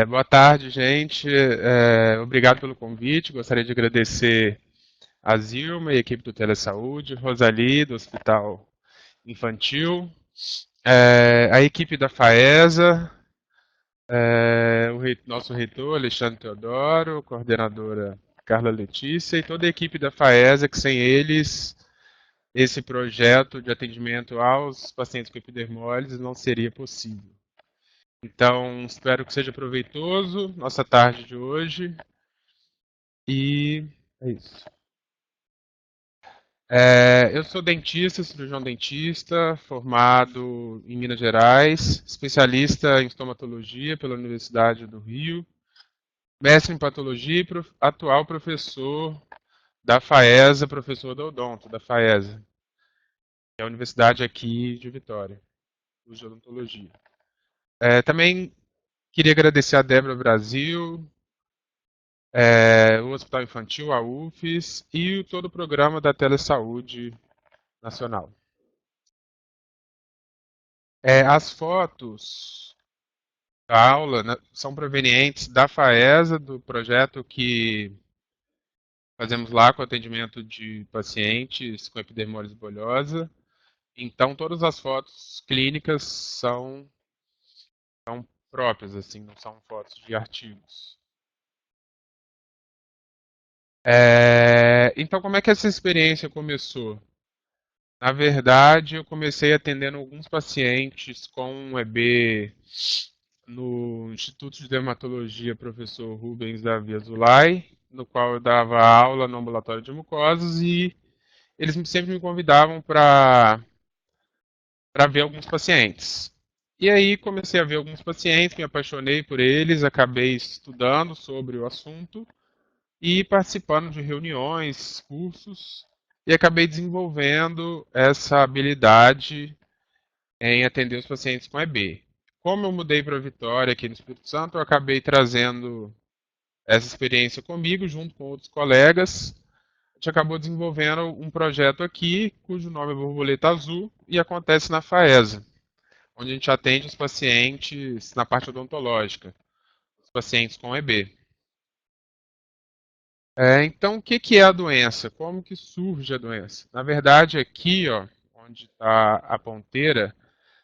Boa tarde, gente. Obrigado pelo convite. Gostaria de agradecer a Zilma e a equipe do Telesaúde, Rosali, do Hospital Infantil, a equipe da FAESA, nosso reitor Alexandre Teodoro, coordenadora Carla Letícia e toda a equipe da FAESA, que sem eles esse projeto de atendimento aos pacientes com epidermólise não seria possível. Então, espero que seja proveitoso nossa tarde de hoje. E é isso. Eu sou dentista, cirurgião dentista, formado em Minas Gerais, especialista em estomatologia pela Universidade do Rio, mestre em patologia e atual professor da FAESA, professor da Odonto, da FAESA, que é a universidade aqui de Vitória, curso de odontologia. Também queria agradecer a Débora Brasil, o Hospital Infantil, a UFES e todo o programa da Telesaúde Nacional. As fotos da aula, né, são provenientes da FAESA, do projeto que fazemos lá com atendimento de pacientes com epidermólise bulhosa. Então, todas as fotos clínicas são próprias, assim, não são fotos de artigos. Então, como é que essa experiência começou? Na verdade, eu comecei atendendo alguns pacientes com um EB no Instituto de Dermatologia Professor Rubens Davi Azulay, no qual eu dava aula no ambulatório de mucosas e eles sempre me convidavam para ver alguns pacientes. E aí comecei a ver alguns pacientes, me apaixonei por eles, acabei estudando sobre o assunto e participando de reuniões, cursos, e acabei desenvolvendo essa habilidade em atender os pacientes com EB. Como eu mudei para Vitória, aqui no Espírito Santo, eu acabei trazendo essa experiência comigo, junto com outros colegas. A gente acabou desenvolvendo um projeto aqui, cujo nome é Borboleta Azul, e acontece na FAESA, onde a gente atende os pacientes na parte odontológica, os pacientes com EB. Então, o que que é a doença? Como que surge a doença? Na verdade, aqui, ó, onde está a ponteira,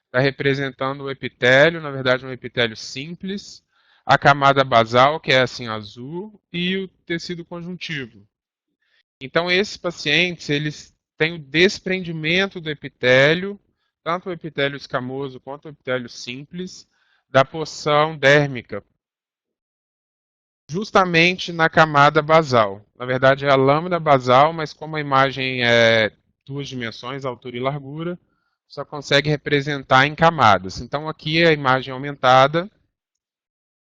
está representando o epitélio, na verdade um epitélio simples, a camada basal, que é assim azul, e o tecido conjuntivo. Então esses pacientes, eles têm o desprendimento do epitélio, tanto o epitélio escamoso quanto o epitélio simples, da porção dérmica, justamente na camada basal. Na verdade é a lâmina basal, mas como a imagem é duas dimensões, altura e largura, só consegue representar em camadas. Então aqui é a imagem aumentada,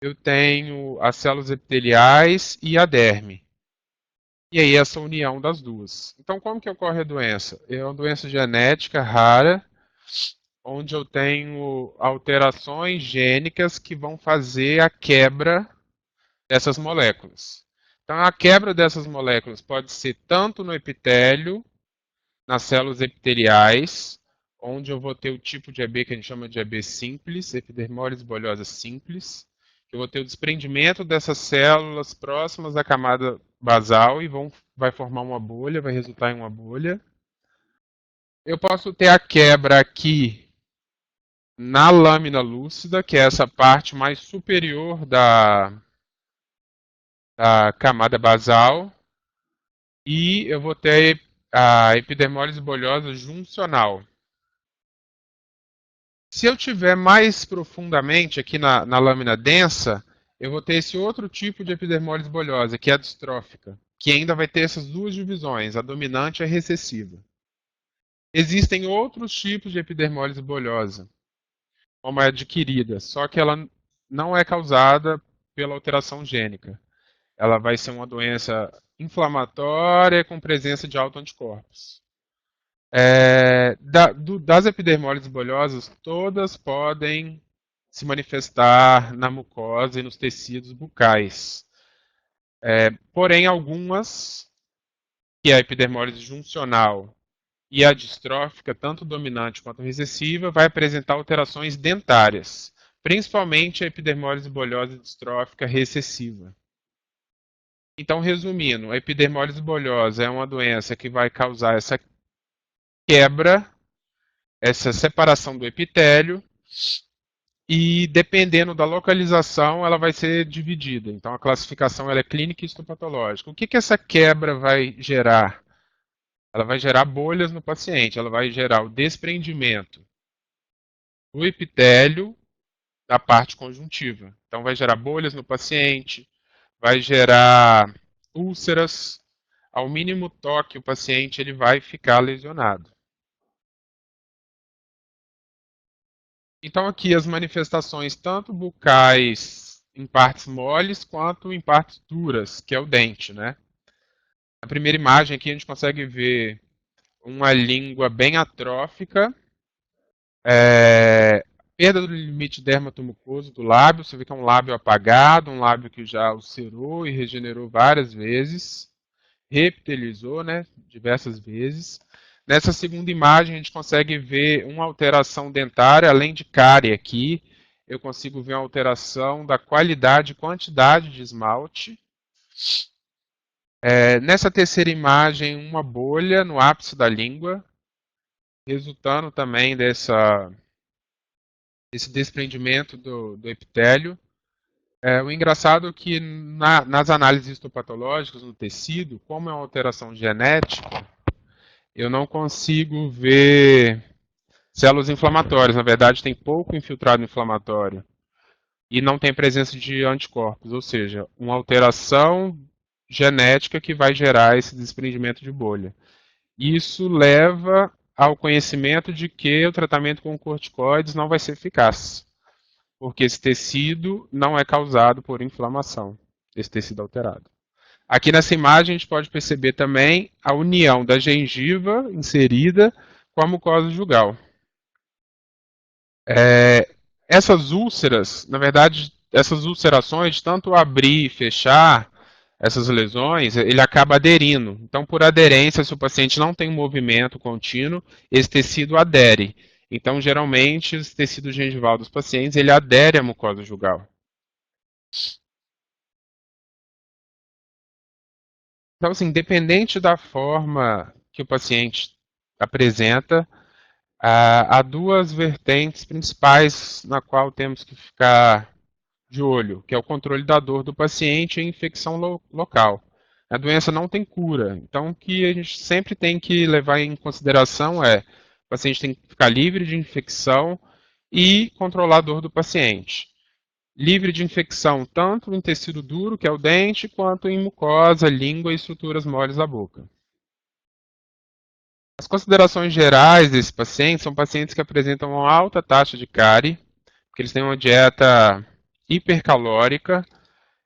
eu tenho as células epiteliais e a derme. E aí essa união das duas. Então como que ocorre a doença? É uma doença genética rara, onde eu tenho alterações gênicas que vão fazer a quebra dessas moléculas. Então a quebra dessas moléculas pode ser tanto no epitélio, nas células epiteliais, onde eu vou ter o tipo de EB que a gente chama de EB simples, epidermólise bulhosa simples, que eu vou ter o desprendimento dessas células próximas da camada basal e vai formar uma bolha, vai resultar em uma bolha. Eu posso ter a quebra aqui na lâmina lúcida, que é essa parte mais superior da camada basal, e eu vou ter a epidermólise bulhosa juncional. Se eu tiver mais profundamente aqui na lâmina densa, eu vou ter esse outro tipo de epidermólise bulhosa, que é a distrófica, que ainda vai ter essas duas divisões, a dominante e a recessiva. Existem outros tipos de epidermólise bulhosa, como a adquirida, só que ela não é causada pela alteração gênica. Ela vai ser uma doença inflamatória com presença de autoanticorpos. Das epidermólises bolhosas, todas podem se manifestar na mucosa e nos tecidos bucais. Porém, algumas, que é a epidermólise juncional e a distrófica, tanto dominante quanto recessiva, vai apresentar alterações dentárias. principalmente a epidermólise bolhosa distrófica recessiva. Então, resumindo, a epidermólise bolhosa é uma doença que vai causar essa quebra, essa separação do epitélio, e dependendo da localização, ela vai ser dividida. Então, a classificação ela é clínica e histopatológica. O que essa quebra vai gerar? Ela vai gerar bolhas no paciente, ela vai gerar o desprendimento do epitélio da parte conjuntiva. Então, vai gerar bolhas no paciente, vai gerar úlceras. Ao mínimo toque, o paciente ele vai ficar lesionado. Então, aqui as manifestações, tanto bucais em partes moles quanto em partes duras, que é o dente, né? Na primeira imagem aqui a gente consegue ver uma língua bem atrófica, perda do limite dermatomucoso do lábio, você vê que é um lábio apagado, um lábio que já ulcerou e regenerou várias vezes, reptilizou, né, diversas vezes. Nessa segunda imagem a gente consegue ver uma alteração dentária, além de cárie aqui, eu consigo ver uma alteração da qualidade e quantidade de esmalte. Nessa terceira imagem, uma bolha no ápice da língua, resultando também desse desprendimento do epitélio. O engraçado é que nas análises histopatológicas no tecido, como é uma alteração genética, eu não consigo ver células inflamatórias. Na verdade, tem pouco infiltrado inflamatório e não tem presença de anticorpos, ou seja, uma alteração genética que vai gerar esse desprendimento de bolha. Isso leva ao conhecimento de que o tratamento com corticoides não vai ser eficaz, porque esse tecido não é causado por inflamação, esse tecido alterado. Aqui nessa imagem a gente pode perceber também a união da gengiva inserida com a mucosa jugal. Essas úlceras, na verdade, essas ulcerações, de tanto abrir e fechar essas lesões, ele acaba aderindo. Então, por aderência, se o paciente não tem um movimento contínuo, esse tecido adere. Então, geralmente, esse tecido gengival dos pacientes, ele adere à mucosa jugal. Então, assim, independente da forma que o paciente apresenta, há duas vertentes principais na qual temos que ficar de olho, que é o controle da dor do paciente e a infecção local. A doença não tem cura, então o que a gente sempre tem que levar em consideração é o paciente tem que ficar livre de infecção e controlar a dor do paciente. Livre de infecção tanto em tecido duro, que é o dente, quanto em mucosa, língua e estruturas moles da boca. As considerações gerais desses pacientes são pacientes que apresentam uma alta taxa de cárie, porque eles têm uma dieta hipercalórica,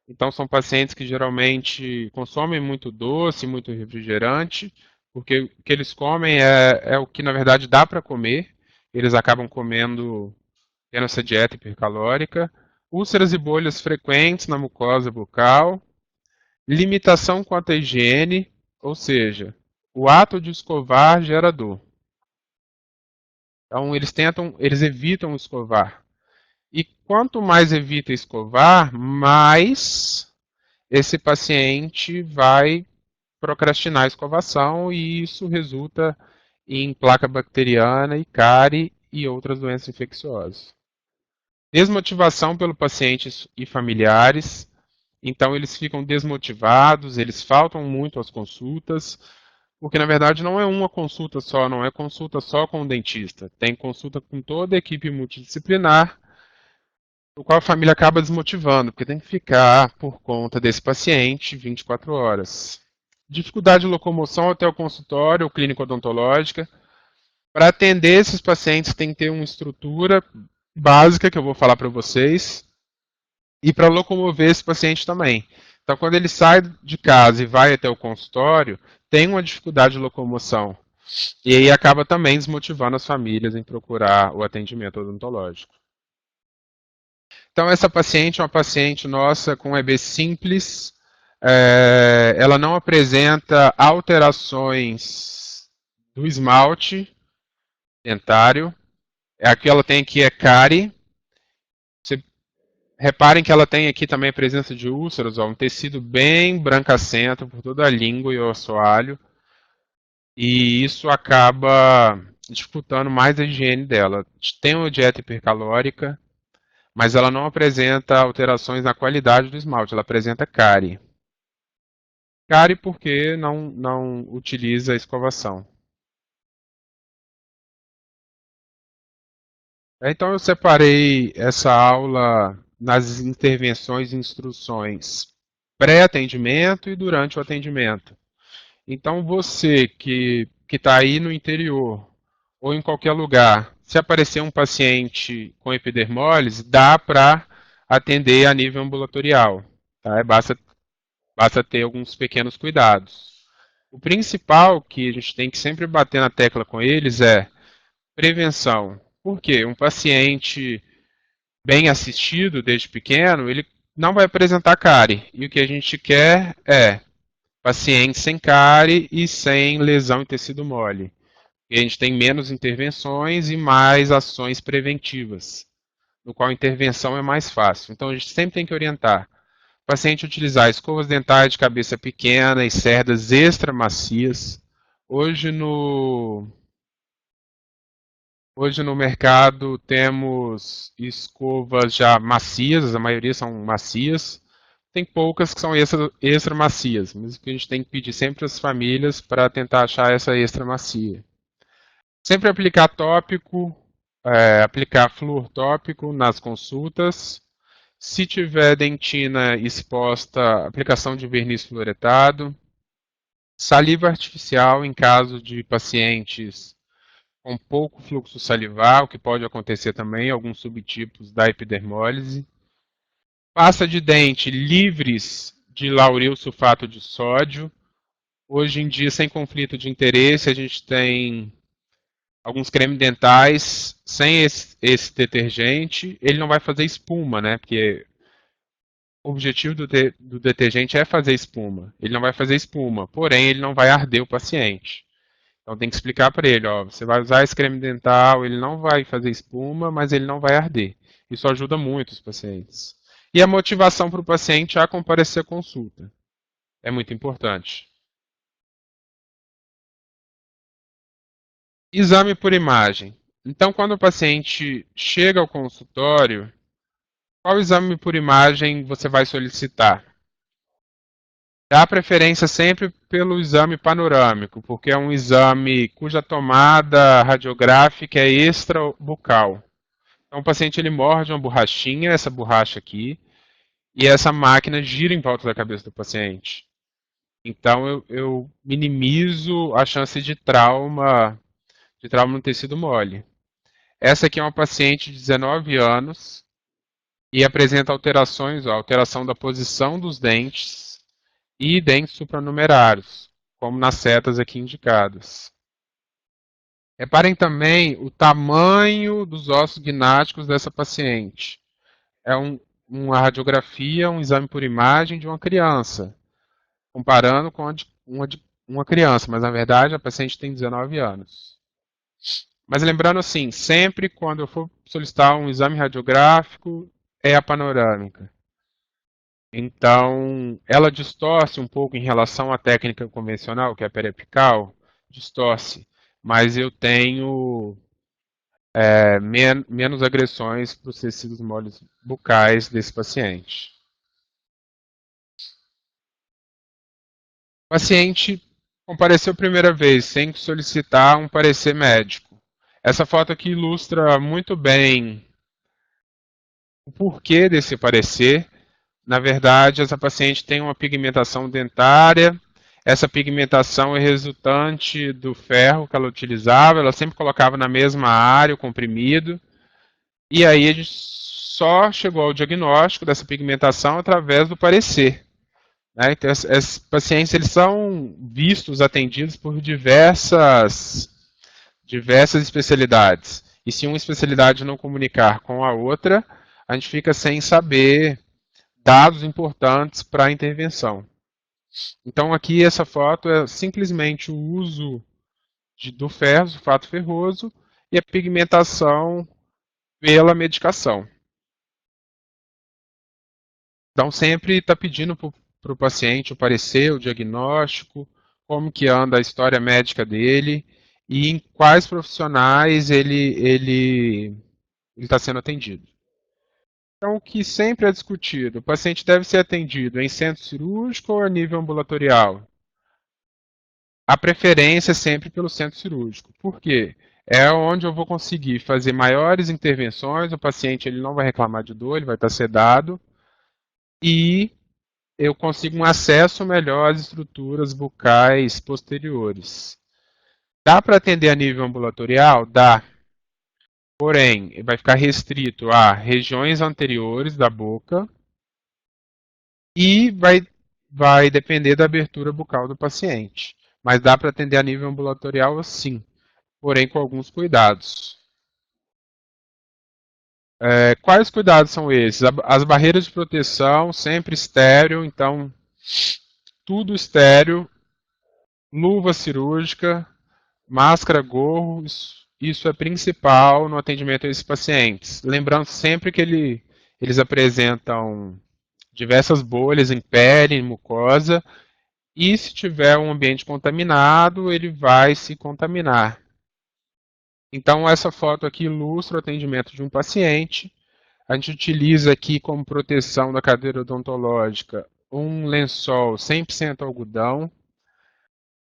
então são pacientes que geralmente consomem muito doce, muito refrigerante, porque o que eles comem é o que na verdade dá para comer, eles acabam tendo essa dieta hipercalórica, úlceras e bolhas frequentes na mucosa bucal, limitação quanto à higiene, ou seja, o ato de escovar gera dor. Então eles evitam escovar. E quanto mais evita escovar, mais esse paciente vai procrastinar a escovação e isso resulta em placa bacteriana e cárie e outras doenças infecciosas. Desmotivação pelo paciente e familiares, então eles ficam desmotivados, eles faltam muito às consultas, porque na verdade não é uma consulta só, não é consulta só com o dentista, tem consulta com toda a equipe multidisciplinar, o qual a família acaba desmotivando, porque tem que ficar por conta desse paciente 24 horas. Dificuldade de locomoção até o consultório ou clínica odontológica. Para atender esses pacientes tem que ter uma estrutura básica que eu vou falar para vocês e para locomover esse paciente também. Então, quando ele sai de casa e vai até o consultório, tem uma dificuldade de locomoção. E aí acaba também desmotivando as famílias em procurar o atendimento odontológico. Então, essa paciente é uma paciente nossa com EB simples. Ela não apresenta alterações do esmalte dentário. Aqui ela tem aqui é cárie. Reparem que ela tem aqui também a presença de úlceras, ó, um tecido bem brancacento por toda a língua e o assoalho, e isso acaba dificultando mais a higiene dela. Tem uma dieta hipercalórica, mas ela não apresenta alterações na qualidade do esmalte, ela apresenta cárie. Cárie porque não utiliza a escovação. Então eu separei essa aula nas intervenções e instruções pré-atendimento e durante o atendimento. Então você que está aí no interior ou em qualquer lugar, se aparecer um paciente com epidermólise, dá para atender a nível ambulatorial. Tá? Basta ter alguns pequenos cuidados. O principal que a gente tem que sempre bater na tecla com eles é prevenção. Por quê? Um paciente bem assistido desde pequeno, ele não vai apresentar cárie. E o que a gente quer é paciente sem cárie e sem lesão em tecido mole. E a gente tem menos intervenções e mais ações preventivas, no qual a intervenção é mais fácil. Então a gente sempre tem que orientar o paciente a utilizar escovas dentais de cabeça pequena e cerdas extra macias. Hoje no Hoje no mercado temos escovas já macias, a maioria são macias. Tem poucas que são extra macias, mas o que a gente tem que pedir sempre às famílias para tentar achar essa extra macia. Sempre aplicar tópico, aplicar flúor tópico nas consultas. Se tiver dentina exposta, aplicação de verniz fluoretado. Saliva artificial em caso de pacientes com pouco fluxo salivar, o que pode acontecer também em alguns subtipos da epidermólise. Pasta de dente livres de lauril sulfato de sódio. Hoje em dia, sem conflito de interesse, a gente tem alguns cremes dentais sem esse detergente. Ele não vai fazer espuma, né? Porque o objetivo do detergente é fazer espuma. Ele não vai fazer espuma, porém ele não vai arder o paciente. Então tem que explicar para ele, ó, você vai usar esse creme dental, ele não vai fazer espuma, mas ele não vai arder. Isso ajuda muito os pacientes. E a motivação para o paciente a comparecer à consulta. É muito importante. Exame por imagem. Então, quando o paciente chega ao consultório, qual exame por imagem você vai solicitar? Dá preferência sempre pelo exame panorâmico, porque é um exame cuja tomada radiográfica é extrabucal. Então, o paciente ele morde uma borrachinha, essa borracha aqui, e essa máquina gira em volta da cabeça do paciente. Então, eu minimizo a chance de trauma no tecido mole. Essa aqui é uma paciente de 19 anos e apresenta alterações, ó, alteração da posição dos dentes e dentes supranumerários, como nas setas aqui indicadas. Reparem também o tamanho dos ossos gnáticos dessa paciente. É uma radiografia, um exame por imagem de uma criança, comparando com uma criança, mas na verdade a paciente tem 19 anos. Mas lembrando assim, sempre quando eu for solicitar um exame radiográfico, é a panorâmica. Então, ela distorce um pouco em relação à técnica convencional, que é a periapical, distorce, mas eu tenho menos agressões para os tecidos moles bucais desse paciente. O paciente compareceu a primeira vez sem solicitar um parecer médico. Essa foto aqui ilustra muito bem o porquê desse parecer. Na verdade, essa paciente tem uma pigmentação dentária. Essa pigmentação é resultante do ferro que ela utilizava. Ela sempre colocava na mesma área o comprimido. E aí a gente só chegou ao diagnóstico dessa pigmentação através do parecer. Né? Então, esses pacientes eles são vistos, atendidos por diversas especialidades. E se uma especialidade não comunicar com a outra, a gente fica sem saber dados importantes para a intervenção. Então aqui essa foto é simplesmente o uso do ferro, sulfato ferroso, e a pigmentação pela medicação. Então sempre está pedindo para o paciente o parecer, o diagnóstico, como que anda a história médica dele e em quais profissionais ele está sendo atendido. Então, o que sempre é discutido, o paciente deve ser atendido em centro cirúrgico ou a nível ambulatorial? A preferência é sempre pelo centro cirúrgico. Por quê? É onde eu vou conseguir fazer maiores intervenções, o paciente ele não vai reclamar de dor, ele vai estar sedado, e eu consigo um acesso melhor às estruturas bucais posteriores. Dá para atender a nível ambulatorial? Dá. Porém, vai ficar restrito a regiões anteriores da boca e vai depender da abertura bucal do paciente. Mas dá para atender a nível ambulatorial sim, porém com alguns cuidados. Quais cuidados são esses? As barreiras de proteção, sempre estéreo, então tudo estéreo, luva cirúrgica, máscara, gorro, isso é principal no atendimento a esses pacientes. Lembrando sempre que eles apresentam diversas bolhas em pele, em mucosa, e se tiver um ambiente contaminado, ele vai se contaminar. Então, essa foto aqui ilustra o atendimento de um paciente. A gente utiliza aqui como proteção da cadeira odontológica um lençol 100% algodão.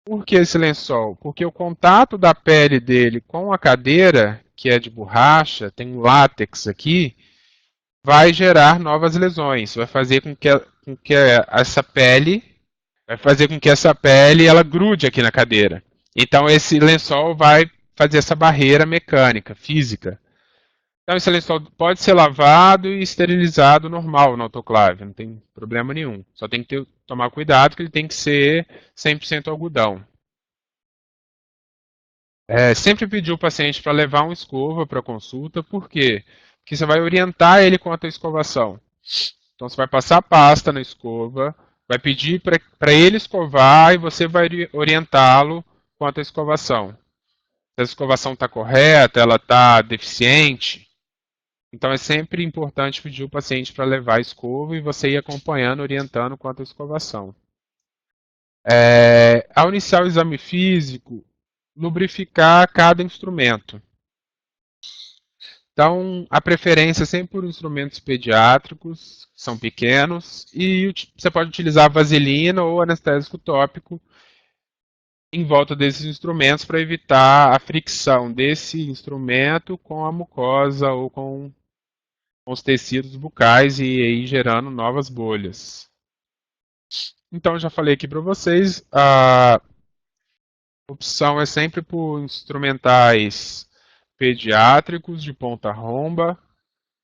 Por que esse lençol? Porque o contato da pele dele com a cadeira, que é de borracha, tem um látex aqui, vai gerar novas lesões, vai fazer com que essa pele, vai fazer com que essa pele ela grude aqui na cadeira. Então esse lençol vai fazer essa barreira mecânica, física. Então esse lençol pode ser lavado e esterilizado normal no autoclave, não tem problema nenhum. Só tem que tomar cuidado que ele tem que ser 100% algodão. Sempre pedir o paciente para levar uma escova para consulta, por quê? Porque você vai orientar ele quanto à escovação. Então você vai passar a pasta na escova, vai pedir para ele escovar e você vai orientá-lo quanto à escovação. Se a escovação está correta, ela está deficiente. Então é sempre importante pedir o paciente para levar a escova e você ir acompanhando, orientando quanto à escovação. Ao iniciar o exame físico, lubrificar cada instrumento. Então, a preferência é sempre por instrumentos pediátricos, que são pequenos, e você pode utilizar vaselina ou anestésico tópico em volta desses instrumentos para evitar a fricção desse instrumento com a mucosa ou com os tecidos bucais e aí gerando novas bolhas. Então, já falei aqui para vocês, a opção é sempre por instrumentais pediátricos de ponta romba.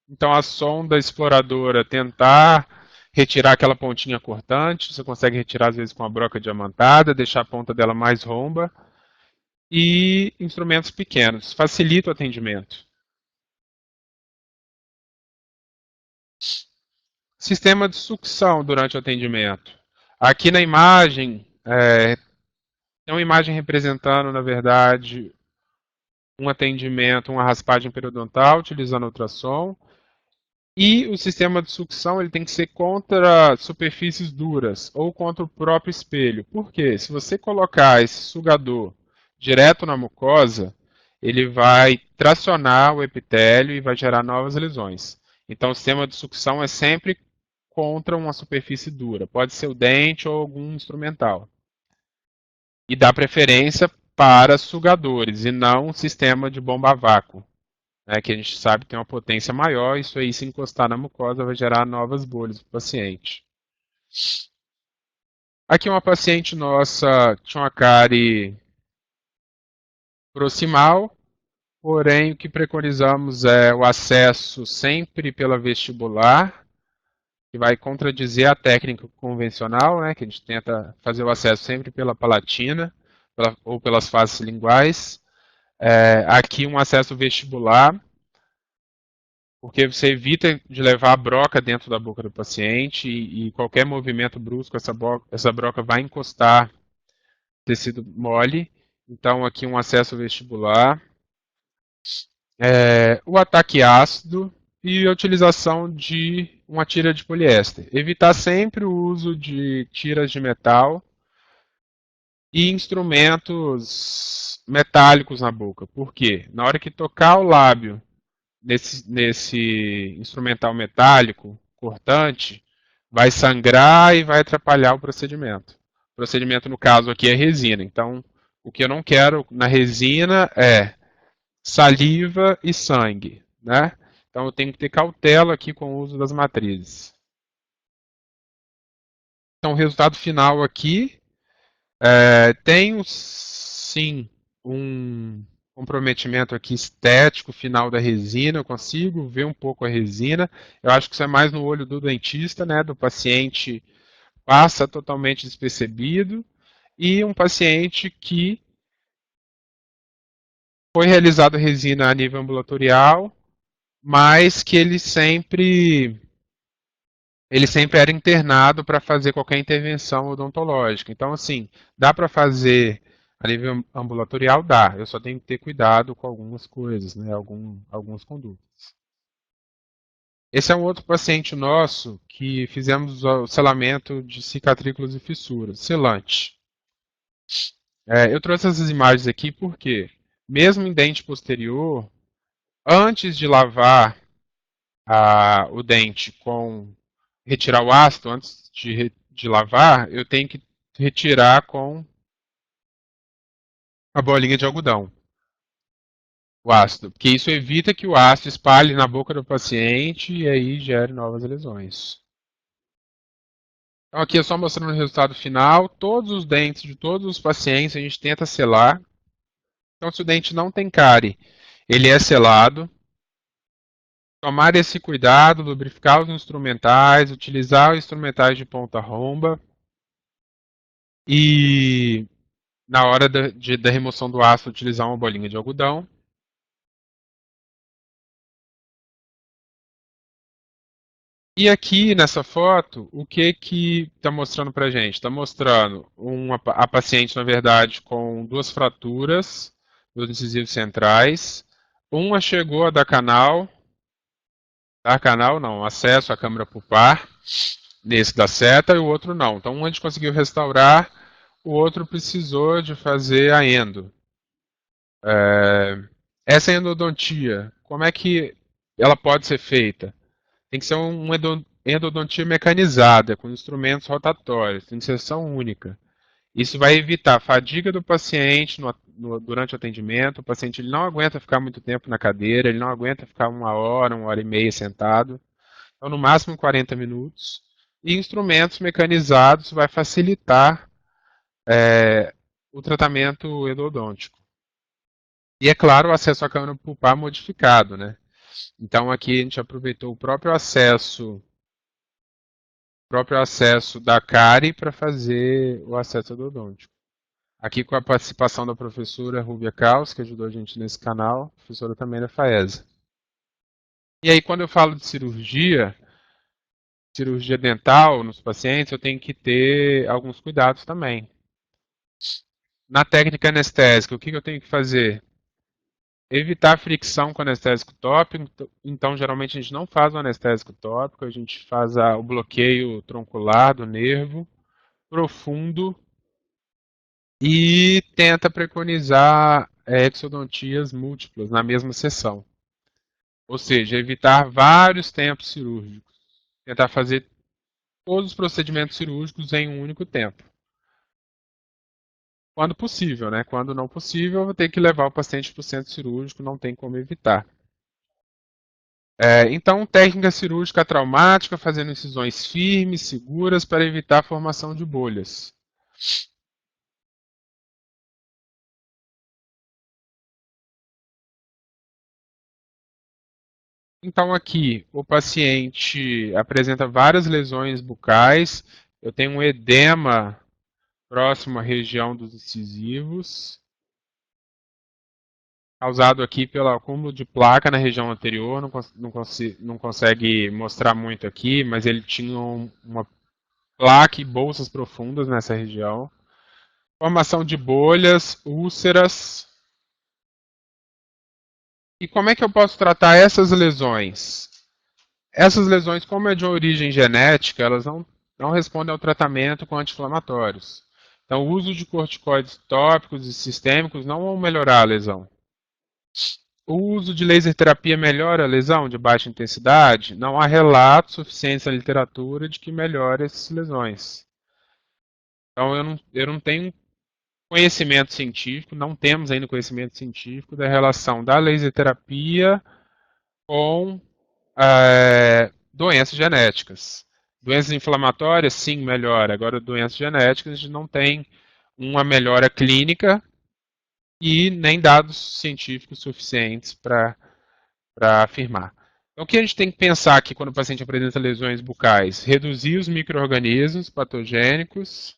Então a sonda exploradora tentar retirar aquela pontinha cortante, você consegue retirar às vezes com a broca diamantada, deixar a ponta dela mais romba. E instrumentos pequenos, facilita o atendimento. Sistema de sucção durante o atendimento. Aqui na imagem, tem uma imagem representando, na verdade, um atendimento, uma raspagem periodontal utilizando ultrassom. E o sistema de sucção ele tem que ser contra superfícies duras ou contra o próprio espelho. Por quê? Se você colocar esse sugador direto na mucosa, ele vai tracionar o epitélio e vai gerar novas lesões. Então, o sistema de sucção é sempre contra uma superfície dura. Pode ser o dente ou algum instrumental. E dá preferência para sugadores e não um sistema de bomba a vácuo, que a gente sabe tem uma potência maior, isso aí se encostar na mucosa vai gerar novas bolhas para o paciente. Aqui uma paciente nossa tinha uma cárie proximal, porém o que preconizamos é o acesso sempre pela vestibular, que vai contradizer a técnica convencional, que a gente tenta fazer o acesso sempre pela palatina ou pelas faces linguais. Aqui um acesso vestibular, porque você evita de levar a broca dentro da boca do paciente e qualquer movimento brusco, essa broca vai encostar tecido mole. Então, aqui um acesso vestibular. O ataque ácido, e a utilização de uma tira de poliéster. Evitar sempre o uso de tiras de metal e instrumentos metálicos na boca. Por quê? Na hora que tocar o lábio nesse instrumental metálico cortante, vai sangrar e vai atrapalhar o procedimento. O procedimento, no caso aqui, é resina. Então, o que eu não quero na resina é saliva e sangue, né? Então, eu tenho que ter cautela aqui com o uso das matrizes. Então, o resultado final aqui tem sim um comprometimento aqui estético final da resina, eu consigo ver um pouco a resina. Eu acho que isso é mais no olho do dentista, né? Do paciente passa totalmente despercebido e um paciente que foi realizado resina a nível ambulatorial, mas que ele sempre era internado para fazer qualquer intervenção odontológica. Então, assim, dá para fazer a nível ambulatorial? Dá. Eu só tenho que ter cuidado com algumas coisas, né? Alguns condutos. Esse é um outro paciente nosso que fizemos o selamento de cicatrículas e fissuras, selante. Eu trouxe essas imagens aqui porque, mesmo em dente posterior, antes de lavar o dente com retirar o ácido, antes de lavar, eu tenho que retirar com a bolinha de algodão o ácido, porque isso evita que o ácido espalhe na boca do paciente e aí gere novas lesões. Então aqui é só mostrando o resultado final. Todos os dentes de todos os pacientes a gente tenta selar. Então se o dente não tem cárie, ele é selado. Tomar esse cuidado, lubrificar os instrumentais, utilizar os instrumentais de ponta romba e na hora da remoção do ácido utilizar uma bolinha de algodão. E aqui nessa foto, o que que está mostrando para a gente? Está mostrando a paciente, na verdade, com duas fraturas dos incisivos centrais. Uma chegou a dar canal não, acesso à câmara pulpar, nesse da seta, e o outro não. Então, um a gente conseguiu restaurar, o outro precisou de fazer a endo. Essa endodontia, como é que ela pode ser feita? Tem que ser uma endodontia mecanizada, com instrumentos rotatórios, tem inserção única. Isso vai evitar a fadiga do paciente durante o atendimento. O paciente ele não aguenta ficar muito tempo na cadeira, ele não aguenta ficar uma hora e meia sentado. Então, no máximo 40 minutos. E instrumentos mecanizados vai facilitar o tratamento endodôntico. E, é claro, o acesso à câmara pulpar modificado, né? Então, aqui a gente aproveitou o próprio acesso da cárie para fazer o acesso endodôntico. Aqui com a participação da professora Rúbia Caos, que ajudou a gente nesse canal, professora também da FAESA. E aí, quando eu falo de cirurgia dental nos pacientes, eu tenho que ter alguns cuidados também. Na técnica anestésica, o que eu tenho que fazer? Evitar fricção com anestésico tópico. Então, geralmente, a gente não faz o anestésico tópico, a gente faz o bloqueio troncular do nervo profundo e tenta preconizar exodontias múltiplas na mesma sessão. Ou seja, evitar vários tempos cirúrgicos. Tentar fazer todos os procedimentos cirúrgicos em um único tempo. Quando possível, né? Quando não possível, eu vou ter que levar o paciente para o centro cirúrgico, não tem como evitar. Então, técnica cirúrgica traumática, fazendo incisões firmes, seguras, para evitar a formação de bolhas. Então, aqui, o paciente apresenta várias lesões bucais. Eu tenho um edema próximo à região dos incisivos, causado aqui pelo acúmulo de placa na região anterior. Não consegue mostrar muito aqui, mas ele tinha uma placa e bolsas profundas nessa região. Formação de bolhas, úlceras. E como é que eu posso tratar essas lesões? Essas lesões, como é de origem genética, elas não respondem ao tratamento com anti-inflamatórios. Então, o uso de corticoides tópicos e sistêmicos não vão melhorar a lesão. O uso de laser terapia melhora a lesão de baixa intensidade? Não há relatos suficientes na literatura de que melhore essas lesões. Então, eu não tenho conhecimento científico, não temos ainda conhecimento científico da relação da laser terapia com doenças genéticas. Doenças inflamatórias, sim, melhora. Agora, doenças genéticas, a gente não tem uma melhora clínica e nem dados científicos suficientes para afirmar. Então, o que a gente tem que pensar aqui quando o paciente apresenta lesões bucais? Reduzir os micro-organismos patogênicos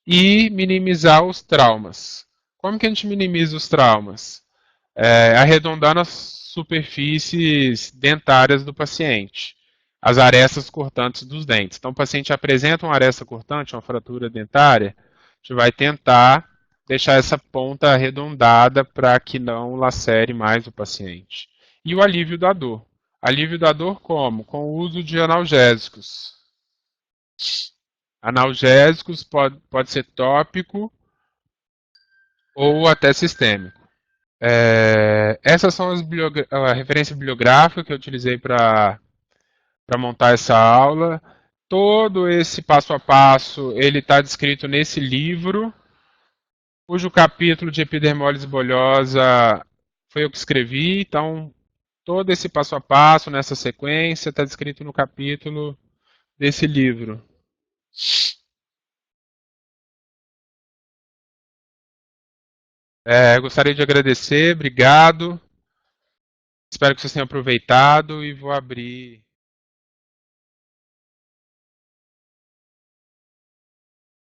e minimizar os traumas. Como que a gente minimiza os traumas? Arredondando as superfícies dentárias do paciente, as arestas cortantes dos dentes. Então, o paciente apresenta uma aresta cortante, uma fratura dentária, a gente vai tentar deixar essa ponta arredondada para que não lacere mais o paciente. E o alívio da dor. Alívio da dor como? Com o uso de analgésicos. Analgésicos pode ser tópico ou até sistêmico. Essas são a referência bibliográfica que eu utilizei para montar essa aula. Todo esse passo a passo ele está descrito nesse livro, cujo capítulo de epidermólise bolhosa foi eu que escrevi. Então, todo esse passo a passo nessa sequência está descrito no capítulo desse livro. Gostaria de agradecer, obrigado. Espero que vocês tenham aproveitado e vou abrir